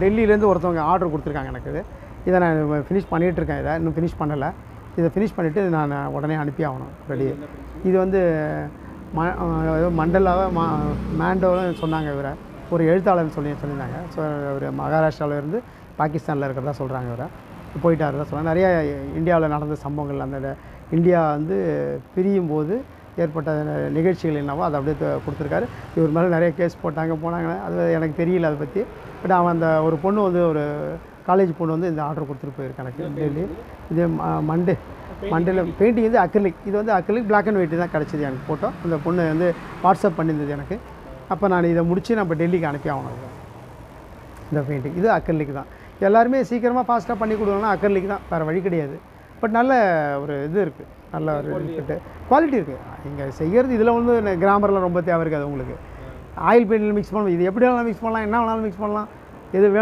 டெல்லியிலேருந்து ஒருத்தவங்க ஆர்டர் கொடுத்துருக்காங்க எனக்கு. இதை நான் ஃபினிஷ் பண்ணிகிட்ருக்கேன். இதை இன்னும் ஃபினிஷ் பண்ணலை. இதை ஃபினிஷ் பண்ணிவிட்டு நான் உடனே அனுப்பி ஆகணும் ரெடி. இது வந்து மண்டலாவை மேண்டோன்னு சொன்னாங்க. இவரை ஒரு எழுத்தாளர்னு சொல்லியிருந்தாங்க. ஸோ ஒரு மகாராஷ்டிராவிலேருந்து பாகிஸ்தானில் இருக்கிறதா சொல்கிறாங்க. இவரை போயிட்டார் தான் சொல்கிறாங்க. நிறையா இந்தியாவில் நடந்த சம்பவங்கள், அந்த இந்தியா வந்து பிரியும் போது ஏற்பட்ட நிகழ்ச்சிகள் என்னவோ அதை அப்படியே கொடுத்துருக்காரு. இவர் மேலே நிறைய கேஸ் போனாங்க. அது எனக்கு தெரியல அதை பற்றி. பட் அவன் அந்த ஒரு பொண்ணு வந்து ஒரு காலேஜ் பொண்ணு வந்து இந்த ஆர்டர் கொடுத்துட்டு போயிருக்கு எனக்கு டெல்லி. இது மண்டேல பெயிண்டிங் வந்து அக்ரிலிக். இது வந்து அக்ரிலிக் பிளாக் அண்ட் ஒயிட் தான் கிடச்சிது எனக்கு ஃபோட்டோ. அந்த பொண்ணு வந்து வாட்ஸ்அப் பண்ணியிருந்தது எனக்கு. அப்போ நான் இதை முடித்து நம்ம டெல்லிக்கு அனுப்பி ஆகணும். இந்த பெயிண்டிங் இது அக்ரிலிக் தான். எல்லாருமே சீக்கிரமாக ஃபாஸ்ட்டாக பண்ணி கொடுக்கணும்னா அக்ரிலிக் தான், வேறு வழி கிடையாது. பட் நல்ல ஒரு இது இருக்குது, நல்ல ஒரு குவாலிட்டி இருக்குது இங்கே செய்கிறது. இதில் வந்து கிராமர்லாம் ரொம்ப தேவை இருக்காது உங்களுக்கு. ஆயில் பெயிண்டில் மிக்ஸ் பண்ணணும். இது எப்படி வேணாலும் மிக்ஸ் பண்ணலாம், என்ன வேணாலும் மிக்ஸ் பண்ணலாம். எது